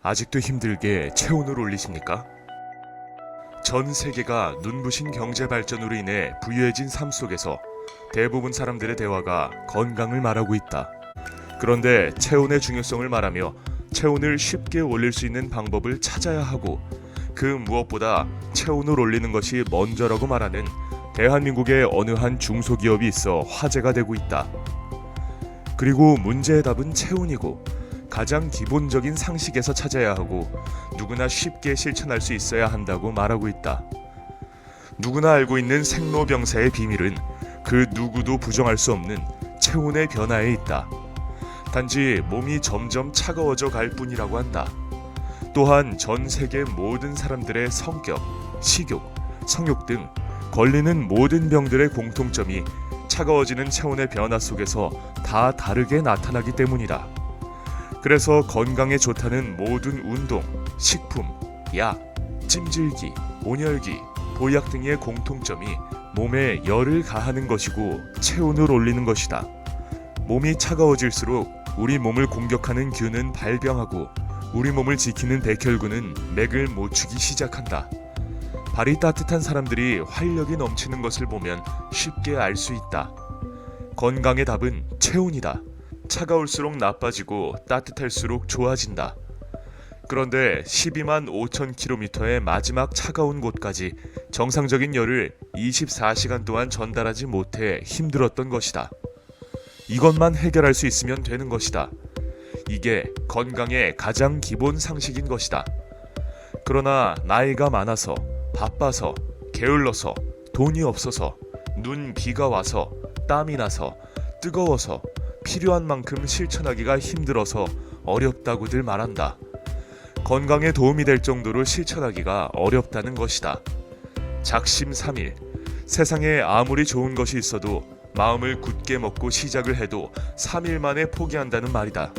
아직도 힘들게 체온을 올리십니까? 전 세계가 눈부신 경제 발전으로 인해 부유해진 삶 속에서 대부분 사람들의 대화가 건강을 말하고 있다. 그런데 체온의 중요성을 말하며 체온을 쉽게 올릴 수 있는 방법을 찾아야 하고, 그 무엇보다 체온을 올리는 것이 먼저라고 말하는 대한민국의 어느 한 중소기업이 있어 화제가 되고 있다. 그리고 문제의 답은 체온이고, 가장 기본적인 상식에서 찾아야 하고 누구나 쉽게 실천할 수 있어야 한다고 말하고 있다. 누구나 알고 있는 생로병사의 비밀은 그 누구도 부정할 수 없는 체온의 변화에 있다. 단지 몸이 점점 차가워져 갈 뿐이라고 한다. 또한 전 세계 모든 사람들의 성격, 식욕, 성욕 등 걸리는 모든 병들의 공통점이 차가워지는 체온의 변화 속에서 다 다르게 나타나기 때문이다. 그래서 건강에 좋다는 모든 운동, 식품, 약, 찜질기, 온열기, 보약 등의 공통점이 몸에 열을 가하는 것이고 체온을 올리는 것이다. 몸이 차가워질수록 우리 몸을 공격하는 균은 발병하고 우리 몸을 지키는 백혈구는 맥을 못 추기 시작한다. 발이 따뜻한 사람들이 활력이 넘치는 것을 보면 쉽게 알 수 있다. 건강의 답은 체온이다. 차가울수록 나빠지고 따뜻할수록 좋아진다. 그런데 12만 5천 킬로미터의 마지막 차가운 곳까지 정상적인 열을 24시간 동안 전달하지 못해 힘들었던 것이다. 이것만 해결할 수 있으면 되는 것이다. 이게 건강의 가장 기본 상식인 것이다. 그러나 나이가 많아서, 바빠서, 게을러서, 돈이 없어서, 눈, 비가 와서, 땀이 나서, 뜨거워서, 필요한 만큼 실천하기가 힘들어서 어렵다고들 말한다. 건강에 도움이 될 정도로 실천하기가 어렵다는 것이다. 작심삼일, 세상에 아무리 좋은 것이 있어도 마음을 굳게 먹고 시작을 해도 3일 만에 포기한다는 말이다.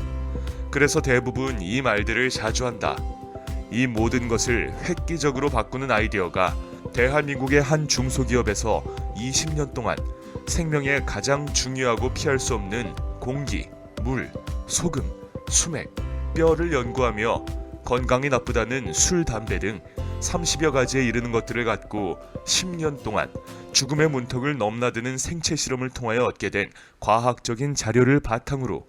그래서 대부분 이 말들을 자주 한다. 이 모든 것을 획기적으로 바꾸는 아이디어가 대한민국의 한 중소기업에서 20년 동안 생명에 가장 중요하고 피할 수 없는 공기, 물, 소금, 수맥, 뼈를 연구하며 건강이 나쁘다는 술, 담배 등 30여 가지에 이르는 것들을 갖고 10년 동안 죽음의 문턱을 넘나드는 생체 실험을 통하여 얻게 된 과학적인 자료를 바탕으로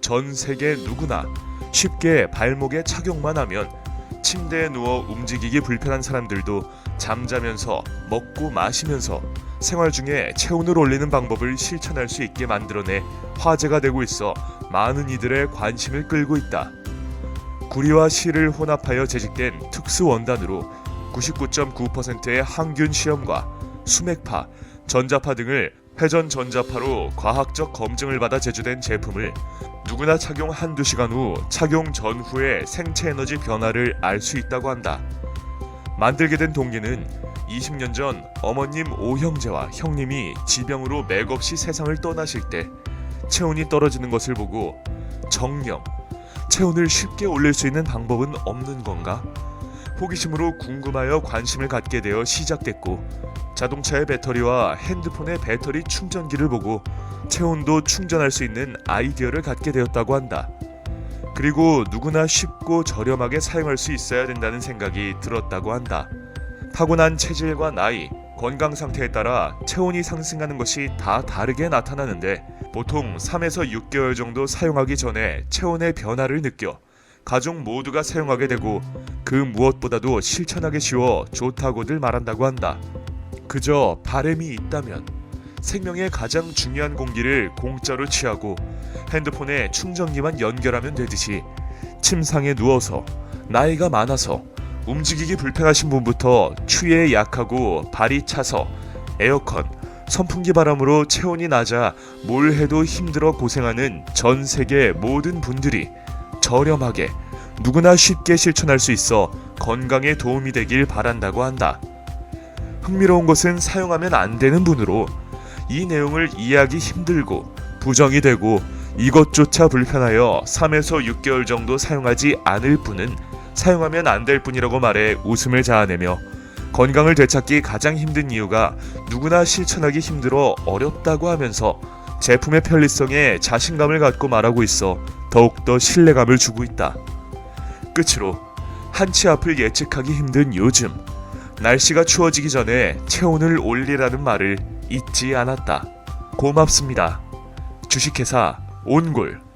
전 세계 누구나 쉽게 발목에 착용만 하면 침대에 누워 움직이기 불편한 사람들도 잠자면서 먹고 마시면서 생활 중에 체온을 올리는 방법을 실천할 수 있게 만들어내 화제가 되고 있어 많은 이들의 관심을 끌고 있다. 구리와 실을 혼합하여 제작된 특수 원단으로 99.9%의 항균 시험과 수맥파, 전자파 등을 회전 전자파로 과학적 검증을 받아 제조된 제품을 누구나 착용 한두 시간 후 착용 전후의 생체 에너지 변화를 알 수 있다고 한다. 만들게 된 동기는 20년 전 어머님 오형제와 형님이 지병으로 맥없이 세상을 떠나실 때 체온이 떨어지는 것을 보고 정령, 체온을 쉽게 올릴 수 있는 방법은 없는 건가? 호기심으로 궁금하여 관심을 갖게 되어 시작됐고, 자동차의 배터리와 핸드폰의 배터리 충전기를 보고 체온도 충전할 수 있는 아이디어를 갖게 되었다고 한다. 그리고 누구나 쉽고 저렴하게 사용할 수 있어야 된다는 생각이 들었다고 한다. 타고난 체질과 나이, 건강 상태에 따라 체온이 상승하는 것이 다 다르게 나타나는데 보통 3에서 6개월 정도 사용하기 전에 체온의 변화를 느껴 가족 모두가 사용하게 되고 그 무엇보다도 실천하기 쉬워 좋다고들 말한다고 한다. 그저 바람이 있다면 생명의 가장 중요한 공기를 공짜로 취하고 핸드폰에 충전기만 연결하면 되듯이 침상에 누워서 나이가 많아서 움직이기 불편하신 분부터 추위에 약하고 발이 차서 에어컨, 선풍기 바람으로 체온이 낮아 뭘 해도 힘들어 고생하는 전 세계 모든 분들이 저렴하게 누구나 쉽게 실천할 수 있어 건강에 도움이 되길 바란다고 한다. 흥미로운 것은 사용하면 안 되는 분으로 이 내용을 이해하기 힘들고 부정이 되고 이것조차 불편하여 3에서 6개월 정도 사용하지 않을 분은 사용하면 안 될 뿐이라고 말해 웃음을 자아내며 건강을 되찾기 가장 힘든 이유가 누구나 실천하기 힘들어 어렵다고 하면서 제품의 편리성에 자신감을 갖고 말하고 있어 더욱더 신뢰감을 주고 있다. 끝으로 한치 앞을 예측하기 힘든 요즘, 날씨가 추워지기 전에 체온을 올리라는 말을 잊지 않았다. 고맙습니다. 주식회사 온골.